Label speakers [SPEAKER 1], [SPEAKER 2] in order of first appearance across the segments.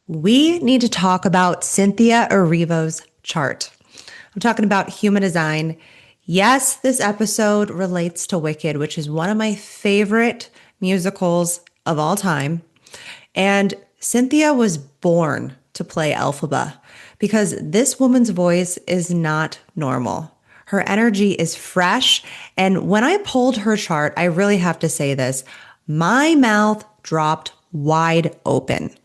[SPEAKER 1] We need to talk about Cynthia Erivo's chart. I'm talking about human design. Yes, this episode relates to Wicked, which is one of my favorite musicals of all time. And Cynthia was born to play Elphaba because this woman's voice is not normal. Her energy is fresh. And when I pulled her chart, I really have to say this, my mouth dropped wide open.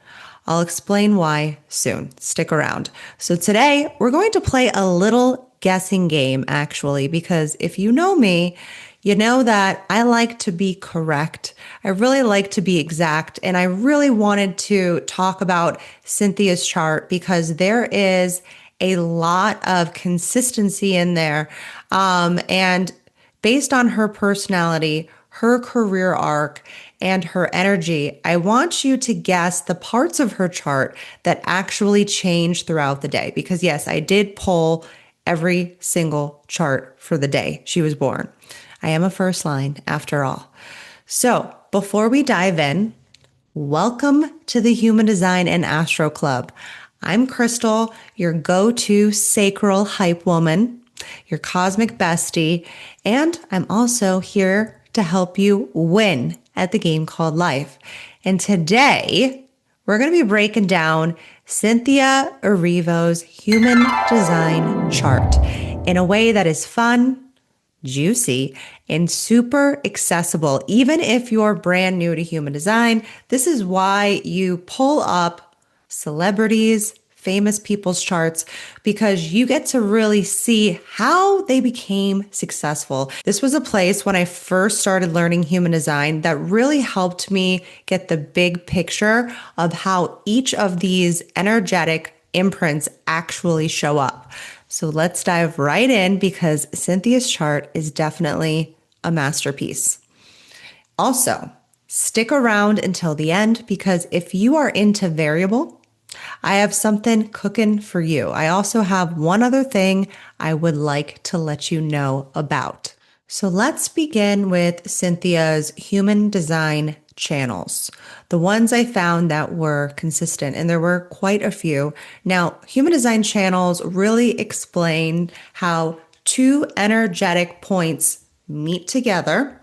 [SPEAKER 1] I'll explain why soon. Stick around. So today we're going to play a little guessing game, actually, because if you know me, you know that I like to be correct. I really like to be exact. And I really wanted to talk about Cynthia's chart because there is a lot of consistency in there. And based on her personality, her career arc, and her energy, I want you to guess the parts of her chart that actually change throughout the day. Because yes, I did pull every single chart for the day she was born. I am a first line after all. So before we dive in, welcome to the Human Design and Astro Club. I'm Crystal, your go-to sacral hype woman, your cosmic bestie, and I'm also here to help you win at the game called life. And today, we're going to be breaking down Cynthia Erivo's human design chart in a way that is fun, juicy, and super accessible. Even if you're brand new to human design, this is why you pull up celebrities, famous people's charts, because you get to really see how they became successful. This was a place when I first started learning human design that really helped me get the big picture of how each of these energetic imprints actually show up. So let's dive right in because Cynthia's chart is definitely a masterpiece. Also, stick around until the end because if you are into variable, I have something cooking for you. I also have one other thing I would like to let you know about. So let's begin with Cynthia's human design channels, the ones I found that were consistent, and there were quite a few. Now, human design channels really explain how two energetic points meet together,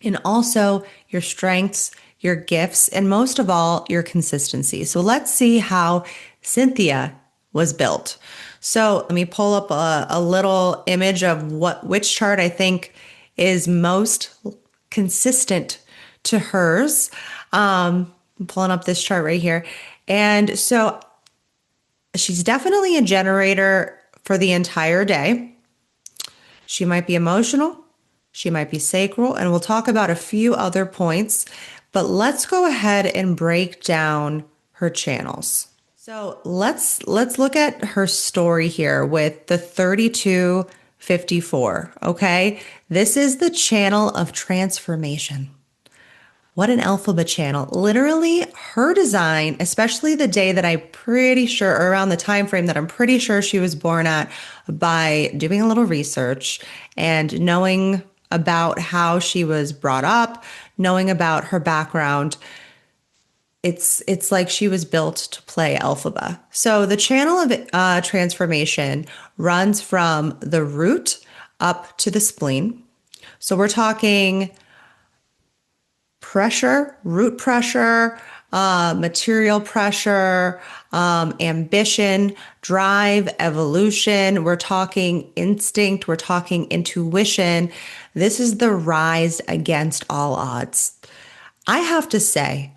[SPEAKER 1] and also your strengths, your gifts, and most of all, your consistency. So let's see how Cynthia was built. So let me pull up a little image of which chart I think is most consistent to hers. I'm pulling up this chart right here. And so she's definitely a generator for the entire day. She might be emotional. She might be sacral, and we'll talk about a few other points, but let's go ahead and break down her channels. So let's look at her story here with the 3254, okay? This is the channel of transformation. What an Elphaba channel. Literally, her design, especially the day that I'm pretty sure, or around the time frame that I'm pretty sure she was born at, by doing a little research and knowing about how she was brought up, knowing about her background, it's like she was built to play Elphaba. So the channel of transformation runs from the root up to the spleen. So we're talking pressure, root pressure, material pressure, ambition, drive, evolution. We're talking instinct. We're talking intuition. This is the rise against all odds. I have to say,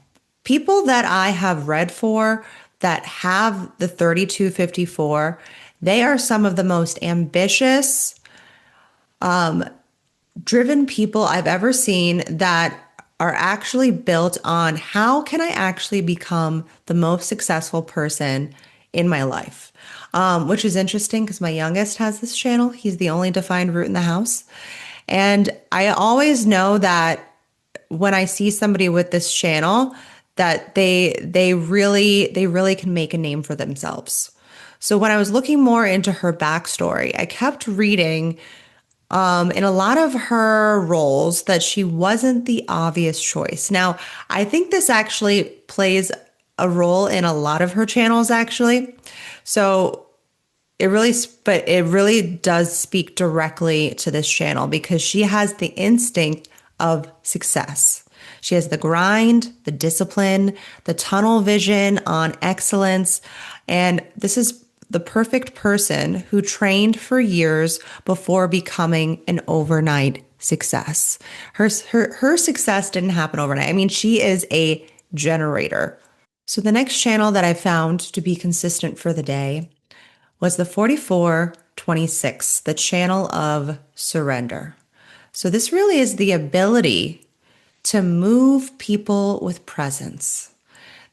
[SPEAKER 1] people that I have read for that have the 3254, they are some of the most ambitious, driven people I've ever seen that are actually built on how can I actually become the most successful person in my life, which is interesting because my youngest has this channel. He's the only defined root in the house. And I always know that when I see somebody with this channel, that they really can make a name for themselves. So when I was looking more into her backstory, I kept reading in a lot of her roles that she wasn't the obvious choice. Now, I think this actually plays a role in a lot of her channels actually. So it really does speak directly to this channel because she has the instinct of success. She has the grind, the discipline, the tunnel vision on excellence. And this is the perfect person who trained for years before becoming an overnight success. Her success didn't happen overnight. I mean, she is a generator. So the next channel that I found to be consistent for the day was the 4426, the channel of surrender. So this really is the ability to move people with presence.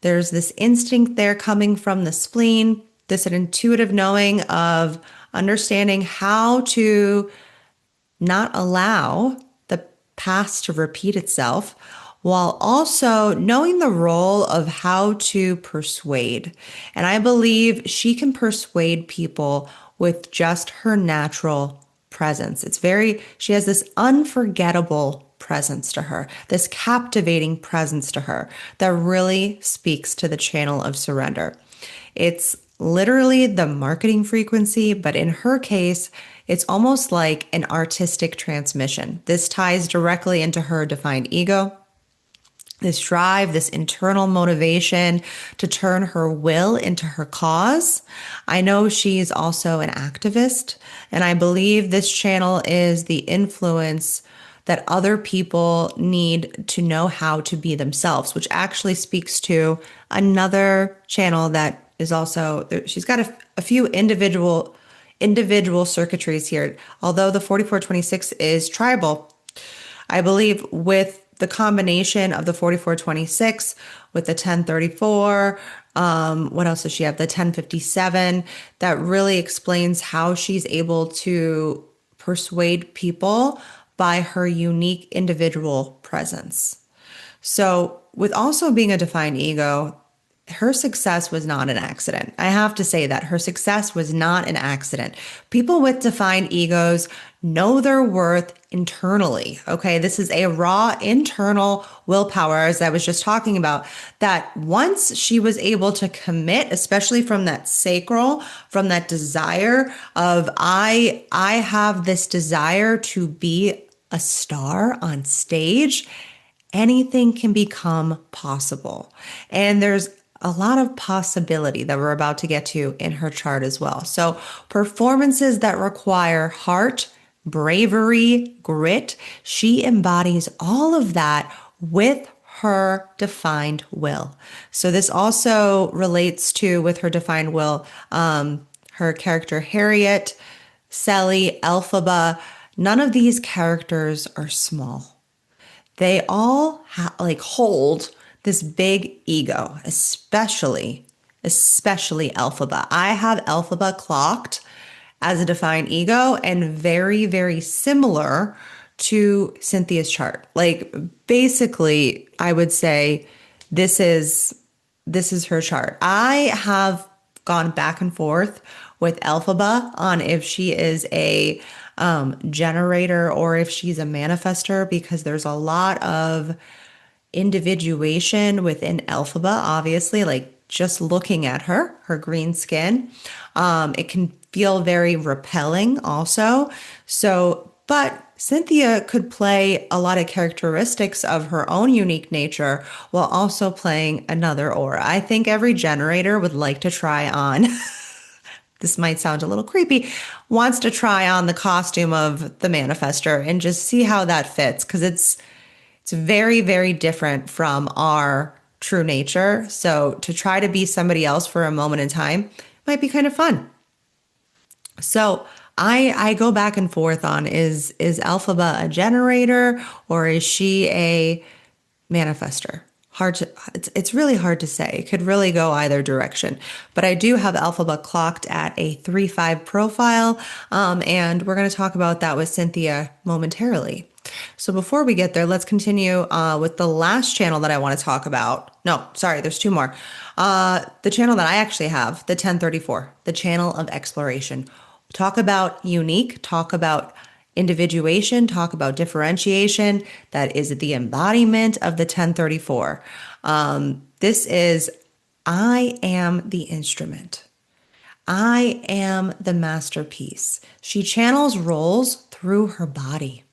[SPEAKER 1] There's this instinct there coming from the spleen, this an intuitive knowing of understanding how to not allow the past to repeat itself, while also knowing the role of how to persuade. And I believe she can persuade people with just her natural presence. She has this unforgettable presence to her, this captivating presence to her that really speaks to the channel of surrender. It's literally the marketing frequency, but in her case, it's almost like an artistic transmission. This ties directly into her defined ego, this drive, this internal motivation to turn her will into her cause. I know she's also an activist, and I believe this channel is the influence that other people need to know how to be themselves, which actually speaks to another channel that is also, she's got a few individual circuitries here. Although the 4426 is tribal, I believe with the combination of the 4426 with the 1034, what else does she have? The 1057, that really explains how she's able to persuade people by her unique individual presence. So with also being a defined ego, her success was not an accident. I have to say that her success was not an accident. People with defined egos know their worth internally. Okay. This is a raw internal willpower, as I was just talking about, that once she was able to commit, especially from that sacral, from that desire of, I have this desire to be a star on stage, anything can become possible. And there's a lot of possibility that we're about to get to in her chart as well. So performances that require heart, bravery, grit, she embodies all of that with her defined will. So this also relates to, with her defined will, her character Harriet, Sally, Elphaba. None of these characters are small. They all hold this big ego, especially Elphaba. I have Elphaba clocked as a defined ego and very, very similar to Cynthia's chart. Like basically, I would say this is her chart. I have gone back and forth with Elphaba on if she is a generator or if she's a manifester, because there's a lot of individuation within Elphaba, obviously, like just looking at her green skin. It can feel very repelling also. So, but Cynthia could play a lot of characteristics of her own unique nature while also playing another aura. I think every generator would like to try on, this might sound a little creepy, wants to try on the costume of the manifester and just see how that fits, because it's very, very different from our true nature. So to try to be somebody else for a moment in time might be kind of fun. So I go back and forth on, is Elphaba a generator or is she a manifester? It's really hard to say. It could really go either direction. But I do have Elphaba clocked at a 3-5 profile, and we're going to talk about that with Cynthia momentarily. So before we get there, let's continue with the last channel that I want to talk about. No, sorry, there's two more. The channel that I actually have, the 1034, the channel of exploration. Talk about unique, talk about individuation, talk about differentiation. That is the embodiment of the 1034. This is I am the instrument. I am the masterpiece. She channels roles through her body.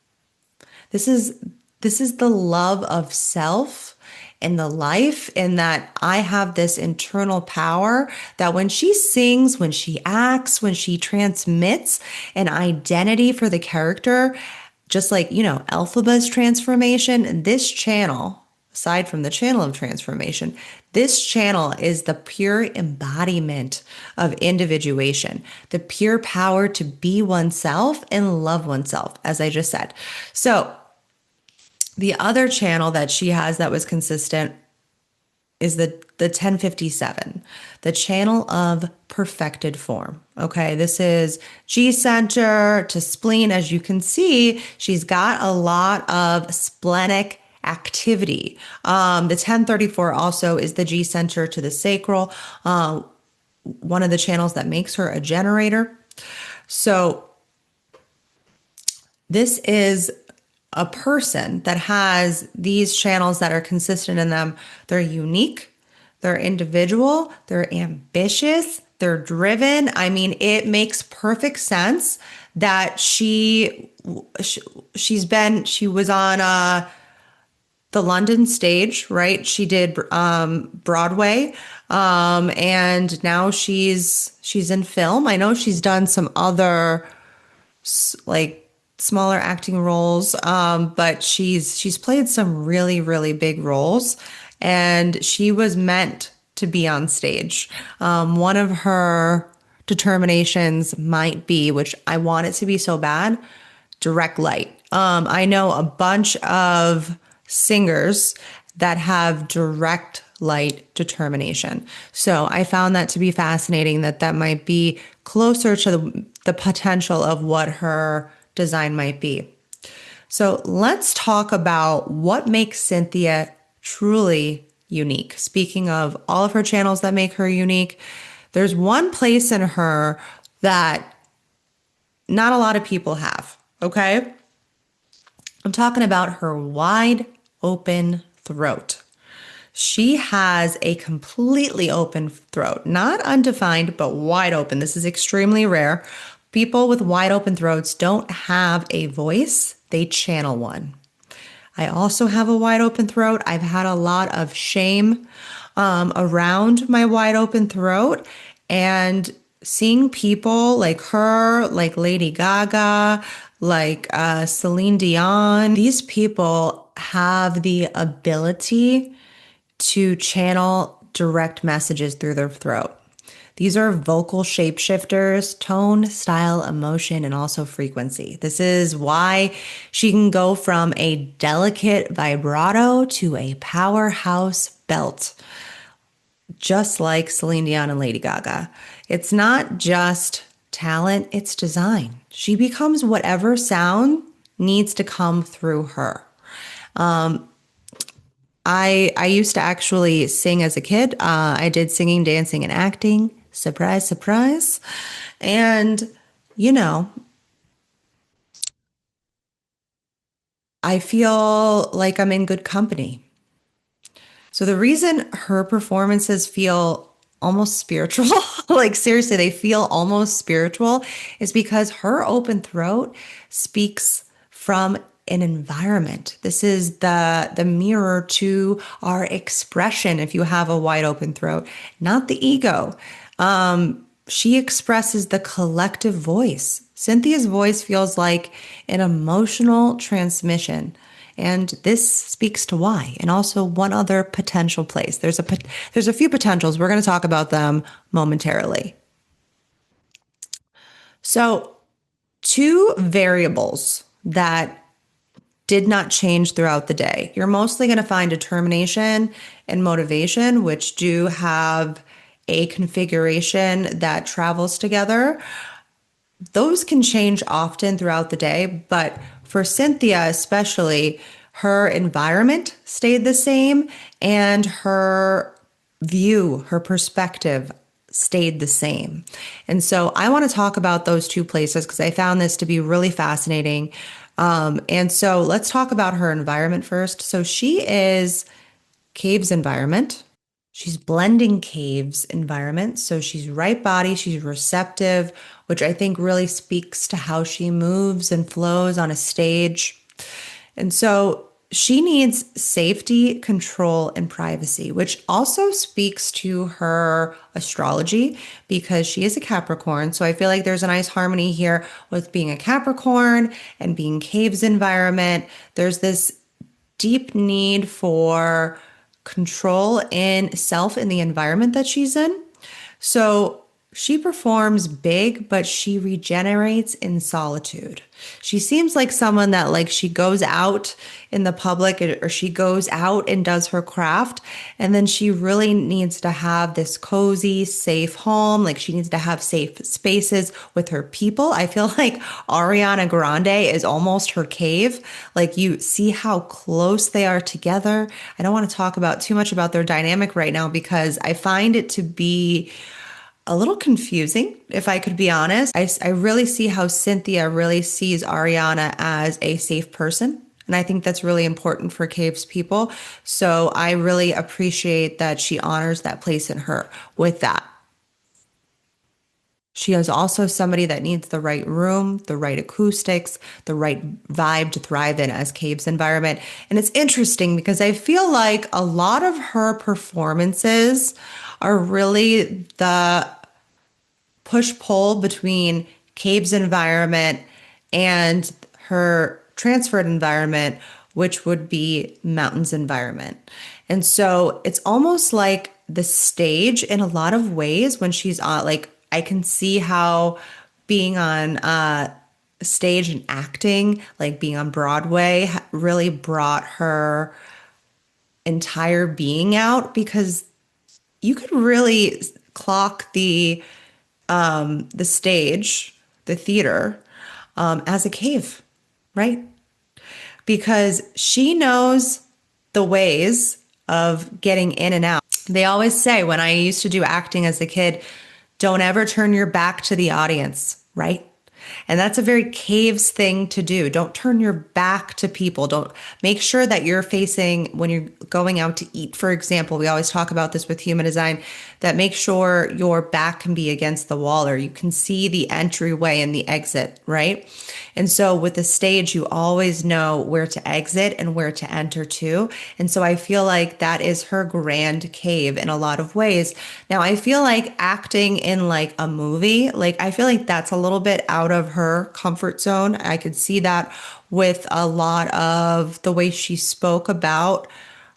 [SPEAKER 1] This is this is the love of self and the life, in that I have this internal power that when she sings, when she acts, when she transmits an identity for the character, just like, Elphaba's transformation, this channel, aside from the channel of transformation, this channel is the pure embodiment of individuation, the pure power to be oneself and love oneself, as I just said. So, the other channel that she has that was consistent is the 1057, the channel of perfected form. Okay, this is G center to spleen. As you can see, she's got a lot of splenic activity. The 1034 also is the G center to the sacral, one of the channels that makes her a generator. So this is a person that has these channels that are consistent in them. They're unique, they're individual, they're ambitious, they're driven. I mean, it makes perfect sense that she was on the London stage, right? She did Broadway, and now she's in film. I know she's done some other like smaller acting roles, but she's played some really, really big roles, and she was meant to be on stage. One of her determinations might be, which I want it to be so bad, direct light. I know a bunch of singers that have direct light determination. So I found that to be fascinating, that might be closer to the potential of what her design might be. So let's talk about what makes Cynthia truly unique. Speaking of all of her channels that make her unique, there's one place in her that not a lot of people have, okay? I'm talking about her wide open throat. She has a completely open throat, not undefined, but wide open. This is extremely rare. People with wide open throats don't have a voice, they channel one. I also have a wide open throat. I've had a lot of shame around my wide open throat, and seeing people like her, like Lady Gaga, like Celine Dion, these people have the ability to channel direct messages through their throat. These are vocal shapeshifters, tone, style, emotion, and also frequency. This is why she can go from a delicate vibrato to a powerhouse belt, just like Celine Dion and Lady Gaga. It's not just talent, it's design. She becomes whatever sound needs to come through her. I used to actually sing as a kid. I did singing, dancing, and acting. Surprise, surprise. And, I feel like I'm in good company. So the reason her performances feel almost spiritual, like seriously, they feel almost spiritual, is because her open throat speaks from an environment. This is the mirror to our expression if you have a wide open throat, not the ego. She expresses the collective voice. Cynthia's voice feels like an emotional transmission. And this speaks to why. And also one other potential place. There's a few potentials. We're going to talk about them momentarily. So, two variables that did not change throughout the day. You're mostly going to find determination and motivation, which do have a configuration that travels together. Those can change often throughout the day, but for Cynthia especially, her environment stayed the same and her view, her perspective stayed the same. And so I want to talk about those two places because I found this to be really fascinating. And so let's talk about her environment first. So she is Cave's environment. She's blending caves environment. So she's right body, she's receptive, which I think really speaks to how she moves and flows on a stage. And so she needs safety, control, and privacy, which also speaks to her astrology because she is a Capricorn. So I feel like there's a nice harmony here with being a Capricorn and being Cave's environment. There's this deep need for control in self in the environment that she's in. So she performs big, but she regenerates in solitude. She seems like someone that like she goes out in the public or she goes out and does her craft. And then she really needs to have this cozy, safe home. Like she needs to have safe spaces with her people. I feel like Ariana Grande is almost her cave. Like you see how close they are together. I don't want to talk about too much about their dynamic right now because I find it to be a little confusing, if I could be honest. I really see how Cynthia really sees Ariana as a safe person. And I think that's really important for Caves people. So I really appreciate that she honors that place in her with that. She is also somebody that needs the right room, the right acoustics, the right vibe to thrive in as Cave's environment. And it's interesting because I feel like a lot of her performances are really the push pull between Cave's environment and her transferred environment, which would be Mountain's environment. And so it's almost like the stage in a lot of ways when she's on, like, I can see how being on stage and acting, like being on Broadway, really brought her entire being out because you could really clock the stage, the theater, as a cave, right? Because she knows the ways of getting in and out. They always say when I used to do acting as a kid, don't ever turn your back to the audience, right? And that's a very Caves thing to do. Don't turn your back to people. Don't make sure that you're facing when you're going out to eat, for example. We always talk about this with human design, that make sure your back can be against the wall or you can see the entryway and the exit, right? And so with the stage, you always know where to exit and where to enter to. And so I feel like that is her grand cave in a lot of ways. Now, I feel like acting in like a movie, like I feel like that's a little bit out of her comfort zone. I could see that with a lot of the way she spoke about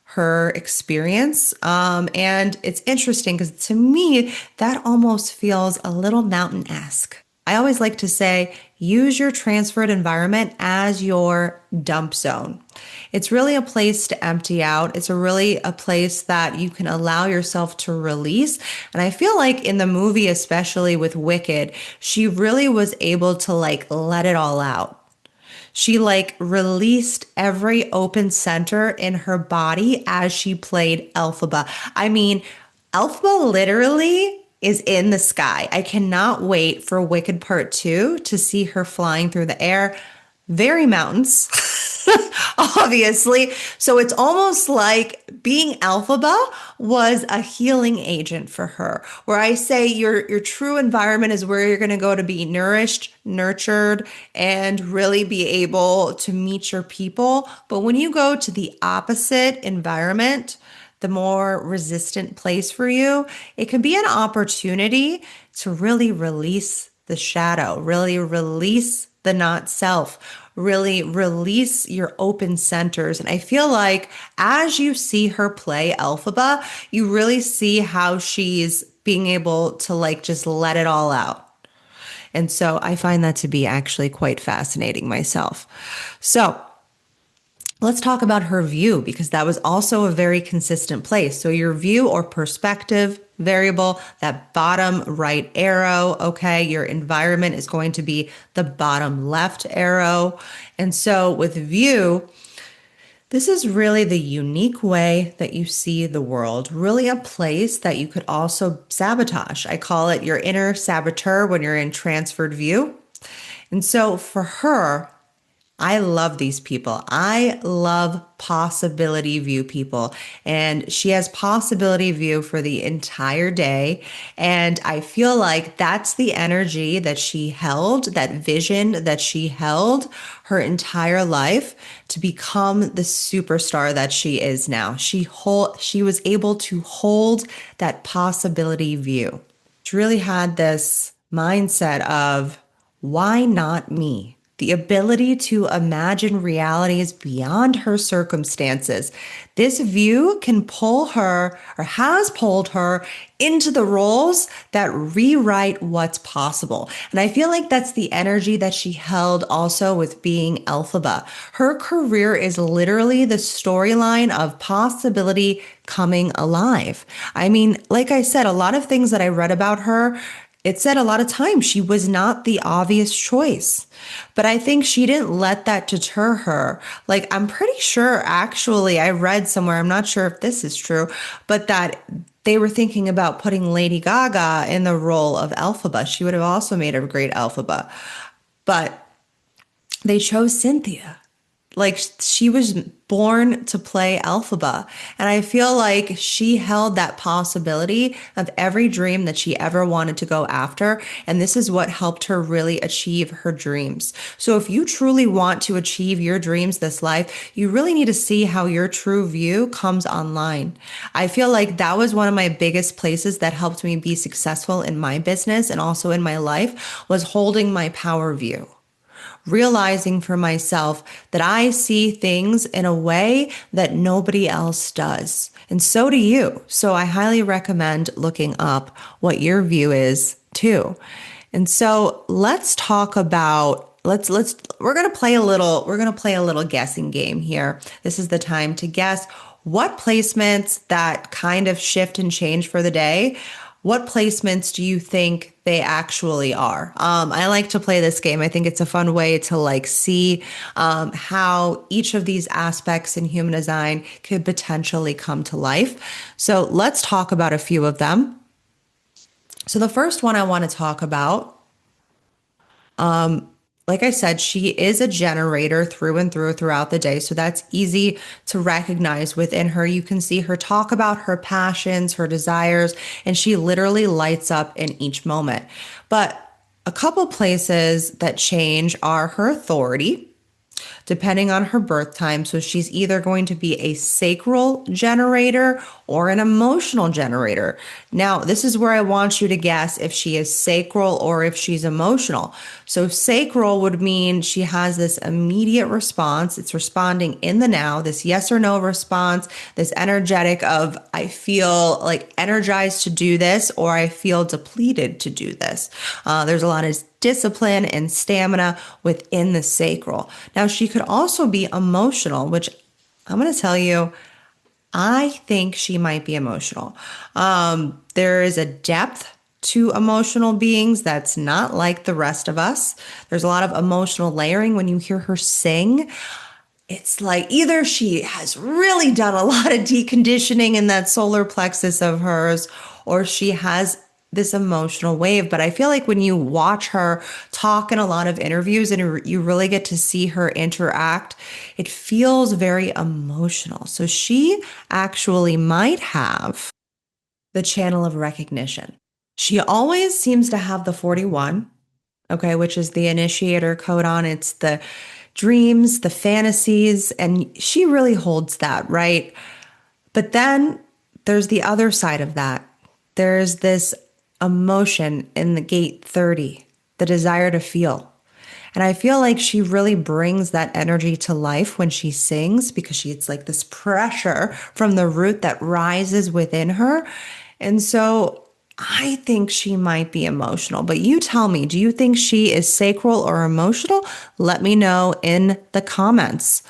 [SPEAKER 1] her experience. And it's interesting because to me, that almost feels a little mountain-esque. I always like to say, use your transferred environment as your dump zone. It's really a place to empty out. It's really a place that you can allow yourself to release. And I feel like in the movie, especially with Wicked, she really was able to like let it all out. She like released every open center in her body as she played Elphaba. I mean, Elphaba literally is in the sky. I cannot wait for Wicked Part 2 to see her flying through the air. Very mountains, obviously. So it's almost like being Elphaba was a healing agent for her, where I say your true environment is where you're going to go to be nourished, nurtured, and really be able to meet your people. But when you go to the opposite environment, the more resistant place for you, it can be an opportunity to really release the shadow, really release the not self, really release your open centers. And I feel like as you see her play Elphaba, you really see how she's being able to like just let it all out. And so I find that to be actually quite fascinating myself. So let's talk about her view because that was also a very consistent place. So your view or perspective variable, that bottom right arrow, okay, your environment is going to be the bottom left arrow. And so with view, this is really the unique way that you see the world, really a place that you could also sabotage. I call it your inner saboteur when you're in transferred view. And so for her, I love these people. I love possibility view people. And she has possibility view for the entire day. And I feel like that's the energy that she held, that vision that she held her entire life to become the superstar that she is now. She was able to hold that possibility view. She really had this mindset of why not me? The ability to imagine realities beyond her circumstances. This view can pull her or has pulled her into the roles that rewrite what's possible. And I feel like that's the energy that she held also with being Elphaba. Her career is literally the storyline of possibility coming alive. I mean, like I said, a lot of things that I read about her, it said a lot of times she was not the obvious choice. But I think she didn't let that deter her. Like, I'm pretty sure, actually, I read somewhere, I'm not sure if this is true, but that they were thinking about putting Lady Gaga in the role of Elphaba. She would have also made a great Elphaba. But they chose Cynthia. Like she was born to play Elphaba. And I feel like she held that possibility of every dream that she ever wanted to go after. And this is what helped her really achieve her dreams. So if you truly want to achieve your dreams this life, you really need to see how your true view comes online. I feel like that was one of my biggest places that helped me be successful in my business and also in my life was holding my power view, realizing for myself that I see things in a way that nobody else does. And so do you. So I highly recommend looking up what your view is too. And so let's talk about we're going to play a little guessing game here. This is the time to guess what placements that kind of shift and change for the day. What placements do you think they actually are? I like to play this game. I think it's a fun way to like see how each of these aspects in human design could potentially come to life. So let's talk about a few of them. So the first one I want to talk about, like I said, she is a generator through and through throughout the day. So that's easy to recognize within her. You can see her talk about her passions, her desires, and she literally lights up in each moment. But a couple places that change are her authority, depending on her birth time. So she's either going to be a sacral generator or an emotional generator. Now, this is where I want you to guess if she is sacral or if she's emotional. So sacral would mean she has this immediate response. It's responding in the now, this yes or no response, this energetic of I feel like energized to do this or I feel depleted to do this. There's a lot of discipline and stamina within the sacral. Now, she could also be emotional, which I'm going to tell you, I think she might be emotional. There is a depth to emotional beings that's not like the rest of us. There's a lot of emotional layering when you hear her sing. It's like either she has really done a lot of deconditioning in that solar plexus of hers, or she has this emotional wave. But I feel like when you watch her talk in a lot of interviews and you really get to see her interact, it feels very emotional. So she actually might have the channel of recognition. She always seems to have the 41, okay, which is the initiator codon. It's the dreams, the fantasies, and she really holds that, right? But then there's the other side of that. There's this emotion in the gate 30, the desire to feel. And I feel like she really brings that energy to life when she sings because it's like this pressure from the root that rises within her. And so I think she might be emotional, but you tell me, do you think she is sacral or emotional? Let me know in the comments.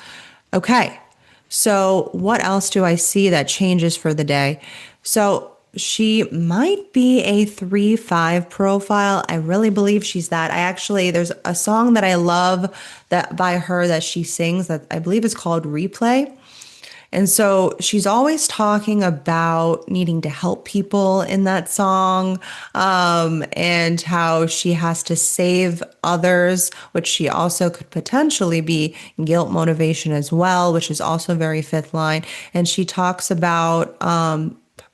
[SPEAKER 1] Okay. So what else do I see that changes for the day? So she might be a 3-5 profile. I really believe she's that. There's a song that I love that by her that she sings that I believe is called Replay. And so she's always talking about needing to help people in that song, and how she has to save others, which she also could potentially be guilt motivation as well, which is also very fifth line. And she talks about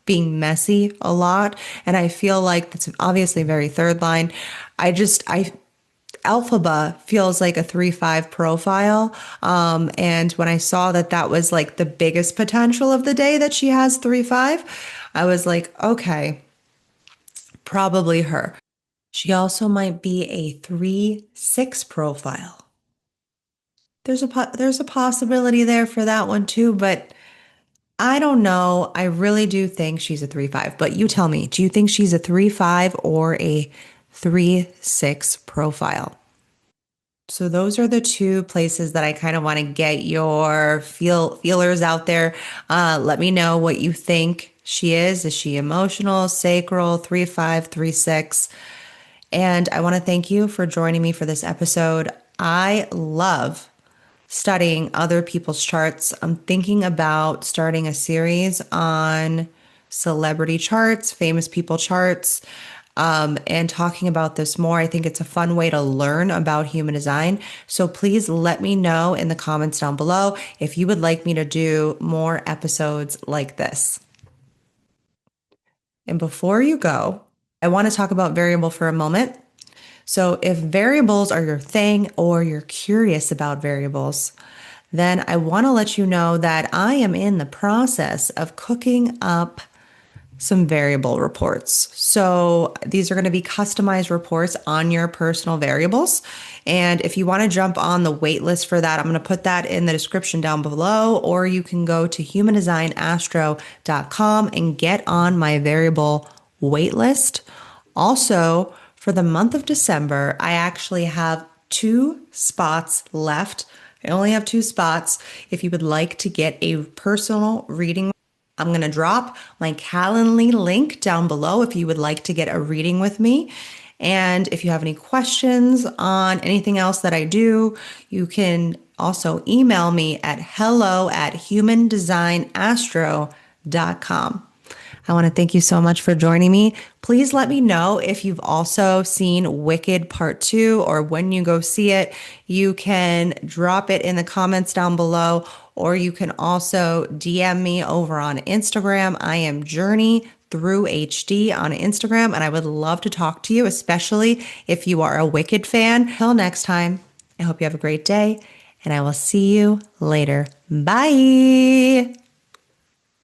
[SPEAKER 1] being messy a lot. And I feel like that's obviously very third line. I Elphaba feels like a 3-5 profile. And when I saw that that was like the biggest potential of the day that she has 3-5, I was like, okay, probably her. She also might be a 3-6 profile. There's a possibility there for that one too, but I don't know. I really do think she's a 3-5, but you tell me, do you think she's a 3-5 or a 3-6 profile? So those are the two places that I kind of want to get your feelers out there. Let me know what you think she is. Is she emotional, sacral, 3-5, 3-6? And I want to thank you for joining me for this episode. I love studying other people's charts. I'm thinking about starting a series on celebrity charts, famous people charts, and talking about this more. I think it's a fun way to learn about human design. So please let me know in the comments down below if you would like me to do more episodes like this. And before you go, I want to talk about variable for a moment. So if variables are your thing or you're curious about variables, then I want to let you know that I am in the process of cooking up some variable reports. So these are going to be customized reports on your personal variables. And if you want to jump on the wait list for that, I'm going to put that in the description down below, or you can go to humandesignastro.com and get on my variable wait list. Also, for the month of December, I actually have 2 spots left. I only have 2 spots. If you would like to get a personal reading, I'm going to drop my Calendly link down below if you would like to get a reading with me. And if you have any questions on anything else that I do, you can also email me at hello@humandesignastro.com. I want to thank you so much for joining me. Please let me know if you've also seen Wicked Part 2 or when you go see it. You can drop it in the comments down below, or you can also DM me over on Instagram. I am Journey Through HD on Instagram, and I would love to talk to you, especially if you are a Wicked fan. Till next time, I hope you have a great day, and I will see you later. Bye.